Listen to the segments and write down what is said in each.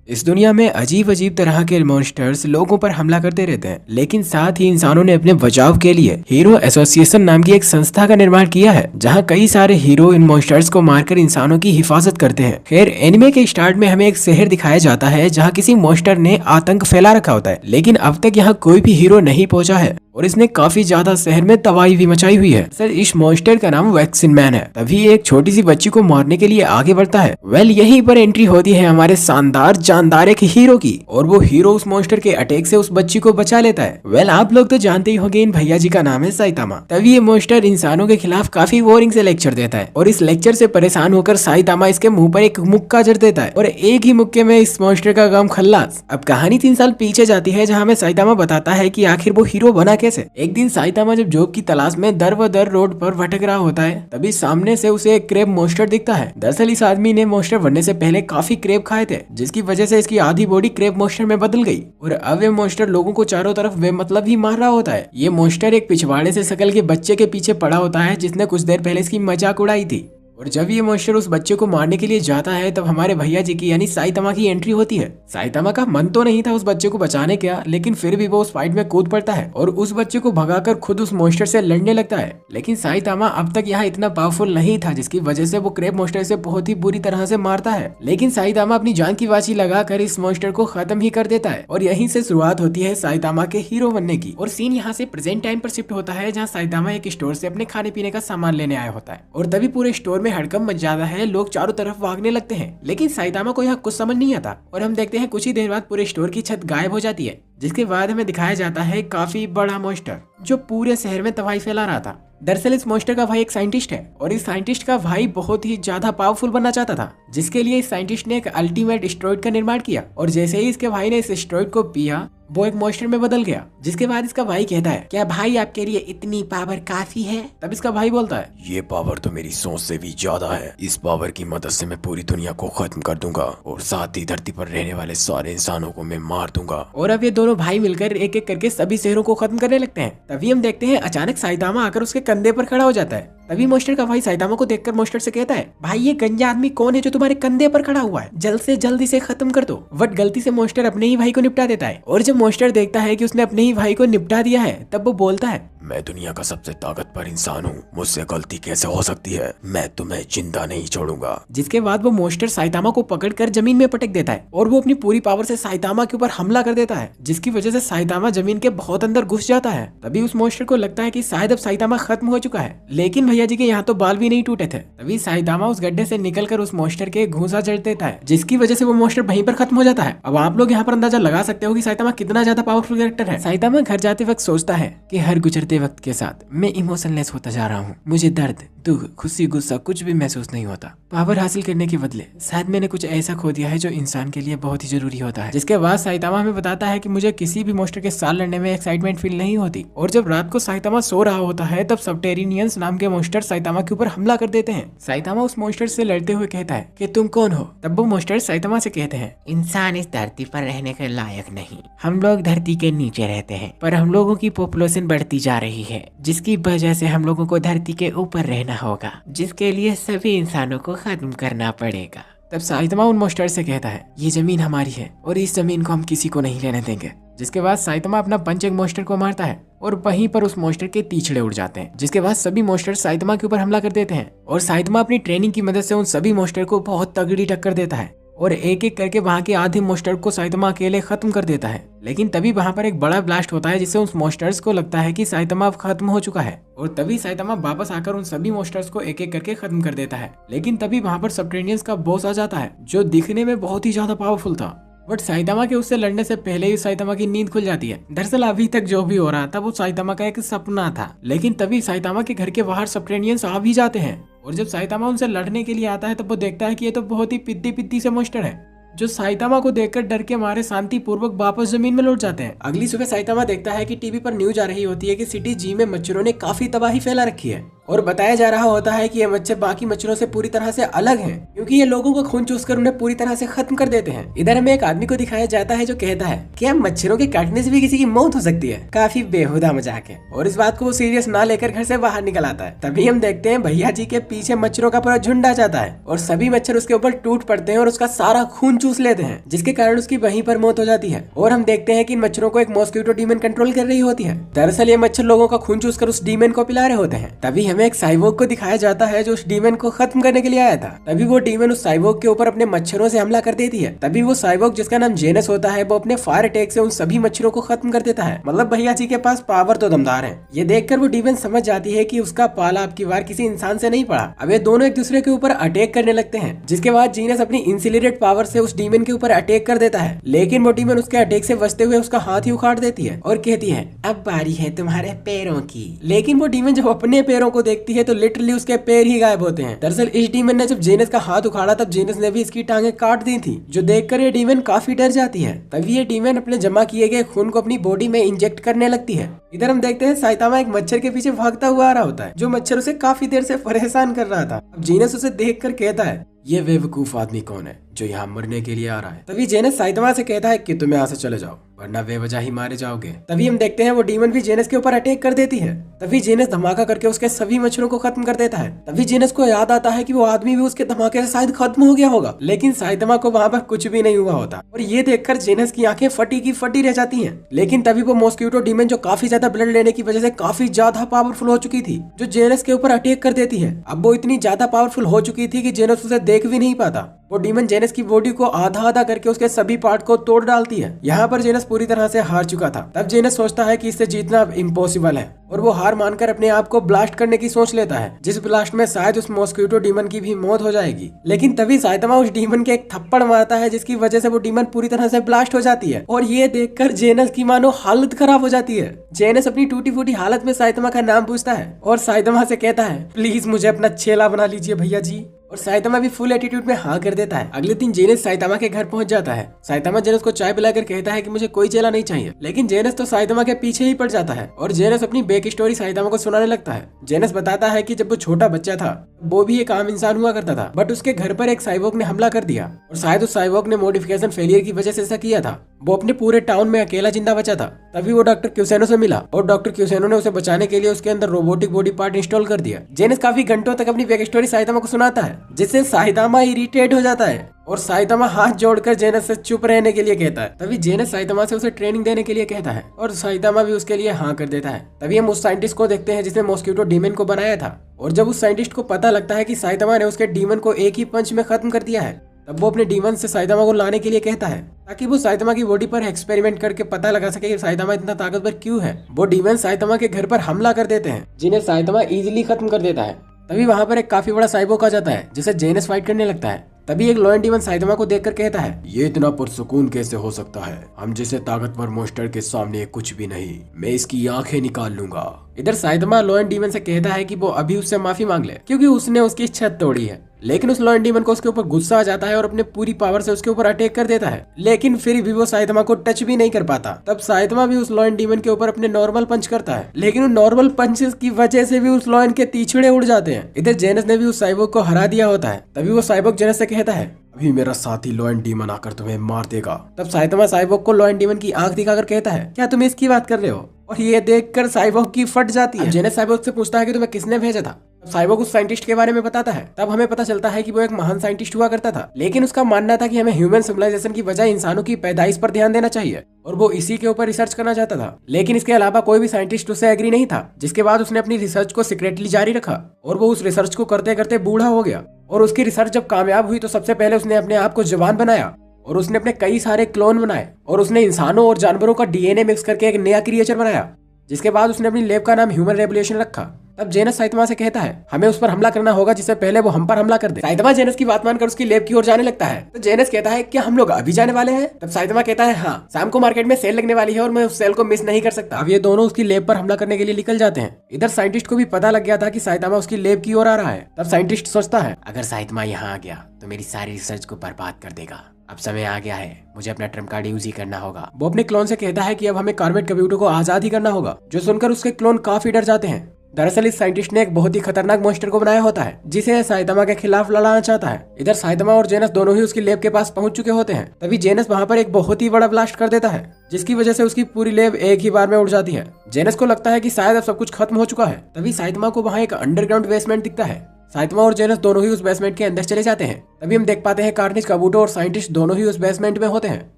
इस दुनिया में अजीब अजीब तरह के मॉन्स्टर्स लोगों पर हमला करते रहते हैं, लेकिन साथ ही इंसानों ने अपने बचाव के लिए हीरो एसोसिएशन नाम की एक संस्था का निर्माण किया है, जहां कई सारे हीरो इन मॉन्स्टर्स को मारकर इंसानों की हिफाजत करते हैं। खैर, एनिमे के स्टार्ट में हमें एक शहर दिखाया जाता है जहां किसी मॉन्स्टर ने आतंक फैला रखा होता है, लेकिन अब तक यहाँ कोई भी हीरो नहीं पहुंचा है और इसने काफी ज्यादा शहर में तबाही भी मचाई हुई है। सर, इस मॉन्स्टर का नाम वैक्सीन मैन है। तभी एक छोटी सी बच्ची को मारने के लिए आगे बढ़ता है। यहीं पर एंट्री होती है हमारे शानदार जानदार एक हीरो की, और वो हीरो उस मॉन्स्टर के अटैक से उस बच्ची को बचा लेता है। आप लोग तो जानते ही होंगे, इन भैया जी का नाम है साइतामा। तभी ये मॉन्स्टर इंसानों के खिलाफ काफी बोरिंग से लेक्चर देता है, और इस लेक्चर से परेशान होकर साइतामा इसके मुंह पर एक मुक्का जड़ देता है, और एक ही मुक्के में इस मॉन्स्टर का काम खल्लास। अब कहानी 3 साल पीछे जाती है, जहाँ हमें साइतामा बताता है कि आखिर वो हीरो बना कैसे। एक दिन साइतामा जब जॉब की तलाश में दर ब दर रोड पर भटक रहा होता है, तभी सामने से उसे एक क्रेब मॉन्स्टर दिखता है। दरअसल इस आदमी ने मॉन्स्टर बनने से पहले काफी क्रेब खाए थे, जिसकी वजह से इसकी आधी बॉडी क्रेब मॉन्स्टर में बदल गई, और अब ये मॉन्स्टर लोगों को चारों तरफ बेमतलब ही मार रहा होता है। ये मॉन्स्टर एक पिछवाड़े से शकल के बच्चे के पीछे पड़ा होता है, जिसने कुछ देर पहले इसकी मजाक उड़ाई थी। और जब ये मॉन्स्टर उस बच्चे को मारने के लिए जाता है, तब हमारे भैया जी की यानी साइतामा की एंट्री होती है। साइतामा का मन तो नहीं था उस बच्चे को बचाने का, लेकिन फिर भी वो उस फाइट में कूद पड़ता है और उस बच्चे को भगाकर खुद उस मॉन्स्टर से लड़ने लगता है। लेकिन साइतामा अब तक यहाँ इतना पावरफुल नहीं था, जिसकी वजह से वो क्रेब मॉन्स्टर से बहुत ही बुरी तरह से मारता है। लेकिन साइतामा अपनी जान की बाजी लगाकर इस मॉन्स्टर को खत्म ही कर देता है, और यहीं से शुरुआत होती है साइतामा के हीरो बनने की। और सीन यहाँ से प्रेजेंट टाइम पर शिफ्ट होता है, जहाँ साइतामा एक स्टोर से अपने खाने पीने का सामान लेने आया होता है, और तभी पूरे स्टोर में हड़कंप मच जाता है। लोग चारों तरफ भागने लगते हैं, लेकिन साइतामा को यहाँ कुछ समझ नहीं आता, और हम देखते हैं कुछ ही देर बाद पूरे स्टोर की छत गायब हो जाती है, जिसके बाद हमें दिखाया जाता है काफी बड़ा मॉन्स्टर जो पूरे शहर में तबाही फैला रहा था। दरअसल इस मॉन्स्टर का भाई एक साइंटिस्ट है, और इस साइंटिस्ट का भाई बहुत ही ज्यादा पावरफुल बनना चाहता था, जिसके लिए इस साइंटिस्ट ने एक अल्टीमेट एस्टेरॉइड का निर्माण किया। और जैसे ही इसके भाई ने इस एस्टेरॉइड को पिया, वो एक मॉन्स्टर में बदल गया। जिसके बाद इसका भाई कहता है, क्या भाई आपके लिए इतनी पावर काफी है? तब इसका भाई बोलता है, ये पावर तो मेरी सोच से भी ज्यादा है। इस पावर की मदद से मैं पूरी दुनिया को खत्म कर दूंगा, और साथ ही धरती पर रहने वाले सारे इंसानों को मैं मार दूंगा। और अब ये दोनों भाई मिलकर एक एक करके सभी शहरों को खत्म करने लगते हैं। तभी हम देखते हैं अचानक साइतामा आकर उसके कंधे पर खड़ा हो जाता है। तभी मॉन्स्टर का भाई साइतामा को देखकर मॉन्स्टर से कहता है, भाई ये गंजा आदमी कौन है जो तुम्हारे कंधे पर खड़ा हुआ है? जल्द से जल्द इसे खत्म कर दो। बट गलती से मॉन्स्टर अपने ही भाई को निपटा देता है, और जब मॉन्स्टर देखता है कि उसने अपने ही भाई को निपटा दिया है, तब वो बोलता है, मैं दुनिया का सबसे ताकतवर इंसान हूँ, मुझसे गलती कैसे हो सकती है? मैं तुम्हें जिंदा नहीं छोड़ूंगा। जिसके बाद वो मॉन्स्टर साइतामा को पकड़कर जमीन में पटक देता है, और वो अपनी पूरी पावर से साइतामा के ऊपर हमला कर देता है, जिसकी वजह से साइतामा जमीन के बहुत अंदर घुस जाता है। तभी उस मॉन्स्टर को लगता है कि शायद अब साइतामा खत्म हो चुका है, लेकिन भैया जी के यहाँ तो बाल भी नहीं टूटे थे। तभी साइतामा उस गड्ढे से निकलकर उस मॉन्स्टर के घूंसा जड़ देता है, जिसकी वजह से वो मॉन्स्टर वहीं पर खत्म हो जाता है। अब आप लोग यहाँ पर अंदाजा लगा सकते हो कि साइतामा कितना ज्यादा पावरफुल कैरेक्टर है। साइतामा घर जाते वक्त सोचता है कि हर गुजरते वक्त के साथ मैं इमोशनलेस होता जा रहा हूँ। मुझे दर्द, दुख, खुशी, गुस्सा कुछ भी महसूस नहीं होता। पावर हासिल करने के बदले शायद मैंने कुछ ऐसा खो दिया है जो इंसान के लिए बहुत ही जरूरी होता है। जिसके बाद साइतामा हमें बताता है कि मुझे किसी भी मॉन्स्टर के साथ लड़ने में एक्साइटमेंट फील नहीं होती। और जब रात को साइतामा सो रहा होता है, तब सबटेरिनियंस नाम के मॉन्स्टर साइतामा के ऊपर हमला कर देते हैं। साइतामा उस मॉन्स्टर से लड़ते हुए कहता है कि तुम कौन हो? तब वो मॉन्स्टर साइतामा से कहते हैं, इंसान इस धरती पर रहने के लायक नहीं। हम लोग धरती के नीचे रहते हैं, पर हम लोगों की पॉपुलेशन बढ़ती जा रही है, जिसकी वजह से हम लोगों को धरती के ऊपर रहना होगा, जिसके लिए सभी इंसानों को खत्म करना पड़ेगा। तब साइतामा उन मॉन्स्टर से कहता है, ये जमीन हमारी है और इस जमीन को हम किसी को नहीं लेने देंगे। जिसके बाद साइतामा अपना पंच एक मॉन्स्टर को मारता है, और वहीं पर उस मॉन्स्टर के तीछड़े उड़ जाते हैं। जिसके बाद सभी मॉन्स्टर साइतामा के ऊपर हमला कर देते हैं, और साइतामा अपनी ट्रेनिंग की मदद से उन सभी मॉन्स्टर को बहुत तगड़ी टक्कर देता है, और एक एक करके वहाँ के आधे मॉन्स्टर को साइतामा अकेले खत्म कर देता है। लेकिन तभी वहाँ पर एक बड़ा ब्लास्ट होता है, जिससे उन मॉन्स्टर्स को लगता है कि साइतामा अब खत्म हो चुका है, और तभी साइतामा वापस आकर उन सभी मॉन्स्टर्स को एक एक करके खत्म कर देता है। लेकिन तभी वहाँ पर सबटेरिनियंस का बॉस आ जाता है, जो दिखने में बहुत ही ज्यादा पावरफुल था। बट साइतामा के उससे लड़ने से पहले ही साइतामा की नींद खुल जाती है। दरअसल अभी तक जो भी हो रहा था वो साइतामा का एक सपना था। लेकिन तभी साइतामा के घर के बाहर सबटेरिनियंस आ भी जाते हैं, और जब साइतामा उनसे लड़ने के लिए आता है, तब वो देखता है कि ये तो बहुत ही पिद्दी पिद्दी से मॉन्स्टर है, जो साइतामा को देखकर डर के मारे शांति पूर्वक वापस जमीन में लौट जाते हैं। अगली सुबह साइतामा देखता है कि टीवी पर न्यूज आ रही होती है कि सिटी जी में मच्छरों ने काफी तबाही फैला रखी है, और बताया जा रहा होता है कि ये मच्छर बाकी मच्छरों से पूरी तरह से अलग हैं, क्योंकि ये लोगों का खून चूसकर उन्हें पूरी तरह से खत्म कर देते हैं। इधर हमें एक आदमी को दिखाया जाता है जो कहता है कि हम मच्छरों के काटने से भी किसी की मौत हो सकती है। काफी बेहुदा मजाक है और इस बात को वो सीरियस ना लेकर घर से बाहर निकल आता है। तभी हम देखते हैं भैया जी के पीछे मच्छरों का पूरा झुंड आ जाता है और सभी मच्छर उसके ऊपर टूट पड़ते हैं और उसका सारा खून चूस लेते हैं, जिसके कारण उसकी वहीं पर मौत हो जाती है। और हम देखते हैं कि इन मच्छरों को एक मॉस्किटो डीमन कंट्रोल कर रही होती है। दरअसल ये मच्छर लोगों का खून चूसकर उस डीमन को पिला रहे होते हैं। तभी हमें एक साइबोर्ग को दिखाया जाता है जो उस डीमन को खत्म करने के लिए आया था। तभी वो डीमन उस साइबोर्ग के ऊपर अपने मच्छरों से हमला कर देती है। तभी वो साइबोर्ग जिसका नाम जेनस होता है वो अपने फायर अटैक से उन सभी मच्छरों को खत्म कर देता है। मतलब भैया जी के पास पावर तो दमदार है। ये देखकर वो डीमन समझ जाती है कि उसका पाला अब की बार किसी इंसान से नहीं पड़ा। अब ये दोनों एक दूसरे के ऊपर अटैक करने लगते हैं, जिसके बाद जीनस अपनी इंसिलेटेड पावर से उस डीमन के ऊपर अटैक कर देता है। लेकिन वो डीमन उसके अटैक से बचते हुए उसका हाथ ही उखाड़ देती है और कहती है अब बारी है तुम्हारे पैरों की। लेकिन वो डीमन जब अपने पैरों को देखती है तो लिटरली उसके पैर ही गायब होते हैं। दरअसल इस डीमन ने जब जेनस का हाथ उखाड़ा तब जेनस ने भी इसकी टांगे काट दी थी, जो देखकर ये डीमन काफी डर जाती है। तभी ये डीमन अपने जमा किए गए खून को अपनी बॉडी में इंजेक्ट करने लगती है। इधर हम देखते हैं साइतामा एक मच्छर के पीछे भागता हुआ आ रहा होता है, जो मच्छर उसे काफी देर से परेशान कर रहा था। अब जेनस उसे देखकर कहता है ये बेवकूफ आदमी कौन है जो यहाँ मरने के लिए आ रहा है। तभी जेनस साइतामा से कहता है कि तुम यहाँ से चले जाओ वरना बेवजह ही मारे जाओगे। तभी हम देखते हैं वो डीमन भी जेनस के ऊपर अटैक कर देती है। तभी जेनस धमाका करके उसके सभी मच्छरों को खत्म कर देता है। तभी जेनस को याद आता है कि वो आदमी भी उसके धमाके से शायद खत्म हो गया होगा, लेकिन साइतामा को वहाँ पर कुछ भी नहीं हुआ होता और ये देखकर जेनस की आंखें फटी की फटी रह जाती हैं। लेकिन तभी वो मॉस्किटो डीमन जो काफी ज्यादा ब्लड लेने की वजह से काफी ज्यादा पावरफुल हो चुकी थी, जो जेनस के ऊपर अटैक कर देती है। अब वो इतनी ज्यादा पावरफुल हो चुकी थी कि जेनस उसे देख भी नहीं पाता। वो डीमन जेनस की बॉडी को आधा आधा करके उसके सभी पार्ट को तोड़ डालती है। यहाँ पर जेनस पूरी तरह से हार चुका था। तब जेनस सोचता है कि इससे जीतना अब इम्पॉसिबल है और वो हार मानकर अपने आप को ब्लास्ट करने की सोच लेता है, जिस ब्लास्ट में शायद उस मॉस्किटो डीमन की भी मौत हो जाएगी। लेकिन तभी साइतामा उस डीमन के एक थप्पड़ मारता है, जिसकी वजह से वो डीमन पूरी तरह से ब्लास्ट हो जाती है और ये देखकर जेनस की मानो हालत खराब हो जाती है। जेनस अपनी टूटी फूटी हालत में साइतामा का नाम पूछता है और साइतामा से कहता है प्लीज मुझे अपना चेला बना लीजिए भैया जी। और साइतामा भी फुल एटीट्यूड में हाँ कर देता है। अगले दिन जेनस साइतामा के घर पहुंच जाता है। साइतामा जेनस को चाय पिलाकर कहता है कि मुझे कोई चेला नहीं चाहिए, लेकिन जेनस तो साइतामा के पीछे ही पड़ जाता है और जेनस अपनी बैक स्टोरी साइतामा को सुनाने लगता है। जेनस बताता है कि जब वो छोटा बच्चा था वो भी एक आम इंसान हुआ करता था, बट उसके घर पर एक साइबोर्ग ने हमला कर दिया और शायद उस साइबोर्ग ने मॉडिफिकेशन फेलियर की वजह से ऐसा किया था। वो अपने पूरे टाउन में अकेला जिंदा बचा था। तभी वो डॉक्टर क्यूसेनो से मिला और डॉक्टर क्यूसेनो ने उसे बचाने के लिए उसके अंदर रोबोटिक बॉडी पार्ट इंस्टॉल कर दिया। जेनस काफी घंटों तक अपनी बैक स्टोरी साइतामा को सुनाता है, जिससे साइतामा इरिटेट हो जाता है और साइतामा हाथ जोड़कर जेनस से चुप रहने के लिए कहता है। तभी जेनस साइतामा से उसे ट्रेनिंग देने के लिए कहता है और साइतामा भी उसके लिए हाँ कर देता है। तभी हम उस साइंटिस्ट को देखते हैं जिसने मॉस्किटो डीमन को बनाया था और जब उस साइंटिस्ट को पता लगता है कि साइतामा ने उसके डीमन को एक ही पंच में खत्म कर दिया है, तब वो अपने डीमन से साइतामा को लाने के लिए कहता है ताकि वो साइतामा की बॉडी पर एक्सपेरिमेंट करके पता लगा सके कि साइतामा इतना ताकतवर क्यों है। वो डीमन साइतामा के घर पर हमला कर देते हैं, जिन्हें साइतामा इजीली खत्म कर देता है। तभी वहाँ पर एक काफी बड़ा साइबोर्ग आ जाता है, जिसे जेनस फाइट करने लगता है। तभी एक लॉयन डीमन साइतामा को देखकर कहता है ये इतना पुरसुकून कैसे हो सकता है, हम जैसे ताकतवर मोस्टर के सामने कुछ भी नहीं, मैं इसकी आंखें निकाल लूंगा। इधर साइतामा लॉयन डीमन से कहता है कि वो अभी उससे माफी मांग ले क्योंकि उसने उसकी छत तोड़ी है। लेकिन उस लॉयन डीमन को उसके ऊपर गुस्सा आ जाता है और अपने पूरी पावर से उसके ऊपर अटैक कर देता है, लेकिन फिर भी वो साइतामा को टच भी नहीं कर पाता। तब साइतामा भी उस लॉयन डीमन के ऊपर अपने नॉर्मल पंच करता है, लेकिन उन नॉर्मल पंचेस की वजह से भी उस लॉयन के तीछड़े उड़ जाते हैं। इधर जेनस ने भी उस साइबोर्ग को हरा दिया होता है। तभी वो साइबोर्ग जेनस से कहता है अभी मेरा साथी लॉयन डीमन आकर तुम्हें मार देगा। तब साइतामा साइबोर्ग को लॉयन डीमन की आंख दिखाकर कहता है क्या तुम इसकी बात कर रहे हो, और ये देखकर साइबोर्ग की फट जाती है। जेनस साइबोर्ग से पूछता है कि तुम्हें किसने भेजा था। साइबोर्ग उस साइंटिस्ट के बारे में बताता है। तब हमें पता चलता है कि वो एक महान साइंटिस्ट हुआ करता था, लेकिन उसका मानना था कि हमें ह्यूमन सिविलाइजेशन की बजाय इंसानों की पैदाइश पर ध्यान देना चाहिए और वो इसी के ऊपर रिसर्च करना चाहता था। लेकिन इसके अलावा कोई भी साइंटिस्ट उससे एग्री नहीं था, जिसके बाद उसने अपनी रिसर्च को सीक्रेटली जारी रखा और वो उस रिसर्च को करते करते बूढ़ा हो गया। और उसकी रिसर्च जब कामयाब हुई तो सबसे पहले उसने अपने आप को जवान बनाया और उसने अपने कई सारे क्लोन बनाए और उसने इंसानों और जानवरों का डीएनए मिक्स करके एक नया क्रिएचर बनाया, जिसके बाद उसने अपनी लैब का नाम ह्यूमन रेवोल्यूशन रखा। तब जेनस साइतामा से कहता है हमें उस पर हमला करना होगा जिससे पहले वो हम पर हमला कर दे। साइतामा जेनस की बात मानकर उसकी लैब की ओर जाने लगता है। तो जेनस कहता है क्या हम लोग अभी जाने वाले हैं। तब साइतामा कहता है हाँ, शाम को मार्केट में सेल लगने वाली है और मैं उस सेल को मिस नहीं कर सकता। अब ये दोनों उसकी लैब पर हमला करने के लिए निकल जाते हैं। इधर साइंटिस्ट को भी पता लग गया था कि साइतामा उसकी लैब की ओर आ रहा है। तब साइंटिस्ट सोचता है अगर साइतामा यहाँ आ गया तो मेरी सारी रिसर्च को बर्बाद कर देगा। अब समय आ गया है, मुझे अपना ट्रम्प कार्ड यूज ही करना होगा। वो अपने क्लोन से कहता है कि अब हमें कार्बेट कंप्यूटर को आजाद ही करना होगा, जो सुनकर उसके क्लोन काफी डर जाते हैं दरअसल इस साइंटिस्ट ने एक बहुत ही खतरनाक मॉन्स्टर को बनाया होता है जिसे साइतामा के खिलाफ लड़ाना चाहता है। इधर साइतामा और जेनस दोनों ही उसकी लैब के पास पहुंच चुके होते हैं। तभी जेनस वहां पर एक बहुत ही बड़ा ब्लास्ट कर देता है जिसकी वजह से उसकी पूरी लैब एक ही बार में उड़ जाती है। जेनस को लगता है कि शायद अब सब कुछ खत्म हो चुका है। तभी साइतामा को वहाँ एक अंडरग्राउंड बेसमेंट दिखता है। साइतामा और जेनस दोनों ही उस बेसमेंट के अंदर चले जाते हैं। तभी हम देख पाते हैं कार्निज काबूटो और साइंटिस्ट दोनों ही उस बेसमेंट में होते हैं।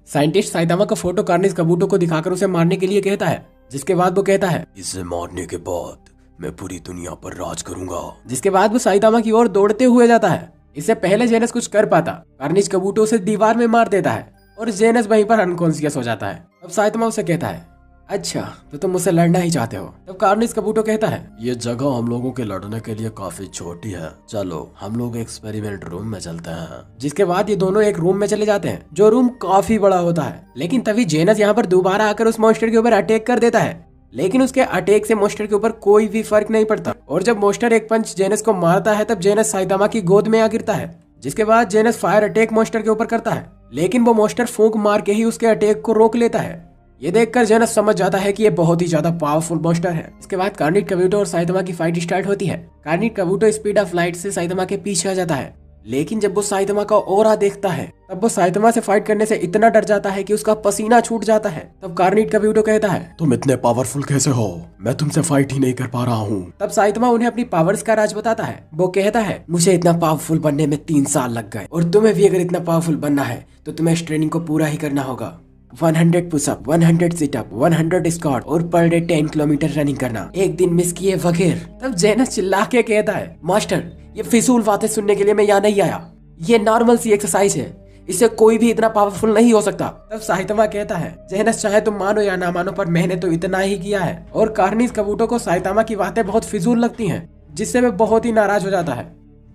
साइंटिस्ट साइतामा का फोटो कार्निज काबूटो को दिखाकर उसे मारने के लिए कहता है, जिसके बाद वो कहता है, इसे मारने के बाद मैं पूरी दुनिया पर राज करूंगा। जिसके बाद वो साइतामा की ओर दौड़ते हुए जाता है। इससे पहले जेनस कुछ कर पाता, कार्निज काबूटो उसे दीवार में मार देता है और जेनस वहीं पर अनकॉन्शियस हो जाता है। अब साइतामा उसे कहता है, अच्छा तो तुम मुझसे लड़ना ही चाहते हो। तब कार्निज काबूटो कहता है, ये जगह हम लोगों के लड़ने के लिए काफी छोटी है, चलो हम लोग एक्सपेरिमेंट रूम में चलते हैं। जिसके बाद ये दोनों एक रूम में चले जाते हैं जो रूम काफी बड़ा होता है। लेकिन तभी जेनस यहाँ पर दोबारा आकर उस मॉन्स्टर के ऊपर अटैक कर देता है। लेकिन उसके अटैक से मॉन्स्टर के ऊपर कोई भी फर्क नहीं पड़ता और जब मॉन्स्टर एक पंच जेनस को मारता है तब जेनस साइतामा की गोद में आ गिरता है। जिसके बाद जेनस फायर अटैक मॉन्स्टर के ऊपर करता है, लेकिन वो मॉन्स्टर फूंक मार के ही उसके अटैक को रोक लेता है। ये देखकर जेनस समझ जाता है कि ये बहुत ही ज्यादा पावरफुल मॉन्स्टर है। इसके बाद कार्निज काबूटो और साइतामा की फाइट स्टार्ट होती है। कार्निज काबूटो स्पीड ऑफ लाइट से साइतामा के पीछे आ जाता है, लेकिन जब वो साइतामा का ऑरा देखता है तब वो साइतामा से फाइट करने से इतना डर जाता है कि उसका पसीना छूट जाता है। तब कार्निज काबूटो कहता है, तुम इतने पावरफुल कैसे हो, मैं तुमसे फाइट ही नहीं कर पा रहा हूँ। तब साइतामा उन्हें अपनी पावर्स का राज बताता है। वो कहता है, मुझे इतना पावरफुल बनने में 3 साल लग गए और तुम्हें भी अगर इतना पावरफुल बनना है तो तुम्हें इस ट्रेनिंग को पूरा ही करना होगा। 100 पुशअप, 100 सिटअप, 100 स्क्वाट और पर डे 10 किलोमीटर रनिंग करना, एक दिन मिस किए बगैर। तब जेनस चिल्ला के कहता है, मास्टर ये फिजूल बातें सुनने के लिए मैं यहाँ नहीं आया, ये नॉर्मल सी एक्सरसाइज है, इससे कोई भी इतना पावरफुल नहीं हो सकता। तब साइतामा कहता है, जेनस चाहे तुम मानो या ना मानो पर मैंने तो इतना ही किया है। और कार्निज काबूटो को साइतामा की बातें बहुत फिजूल लगती हैं, जिससे वह बहुत ही नाराज हो जाता है।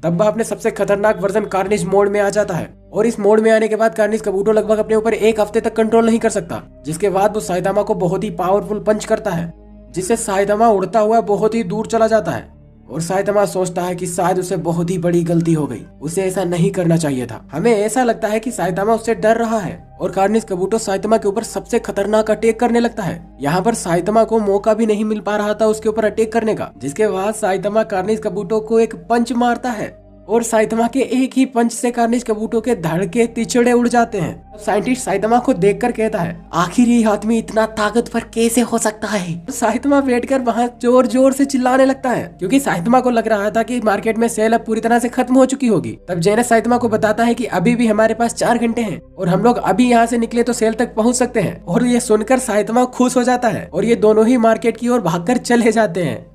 तब वह अपने सबसे खतरनाक वर्जन कार्निज मोड में आ जाता है और इस मोड में आने के बाद कार्निज काबूटो लगभग अपने ऊपर 1 हफ्ते तक कंट्रोल नहीं कर सकता। जिसके बाद वो साइतामा को बहुत ही पावरफुल पंच करता है, जिससे साइतामा उड़ता हुआ बहुत ही दूर चला जाता है। और साइतामा सोचता है कि शायद उसे बहुत ही बड़ी गलती हो गई, उसे ऐसा नहीं करना चाहिए था। हमें ऐसा लगता है कि साइतामा उससे डर रहा है और कार्निज काबूटो साइतामा के ऊपर सबसे खतरनाक अटैक करने लगता है। यहाँ पर साइतामा को मौका भी नहीं मिल पा रहा था उसके ऊपर अटैक करने का। जिसके बाद साइतामा कार्निज काबूटो को एक पंच मारता है और साइतामा के एक ही पंच से कार्निज काबूटो के धड़ के तिचड़े उड़ जाते हैं। साइंटिस्ट साइतामा को देखकर कहता है, आखिर ये आदमी इतना ताकतवर कैसे हो सकता है। साइतामा बैठकर वहाँ जोर जोर से चिल्लाने लगता है क्योंकि साइतामा को लग रहा था कि मार्केट में सेल अब पूरी तरह से खत्म हो चुकी होगी। तब जेनस साइतामा को बताता है कि अभी भी हमारे पास 4 घंटे हैं और हम लोग अभी यहाँ से निकले तो सेल तक पहुँच सकते हैं। और ये सुनकर साइतामा खुश हो जाता है और ये दोनों ही मार्केट की ओर भागकर चले जाते हैं।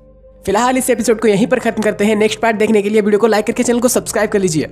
फिलहाल इस एपिसोड को यहीं पर खत्म करते हैं। नेक्स्ट पार्ट देखने के लिए वीडियो को लाइक करके चैनल को सब्सक्राइब कर लीजिए।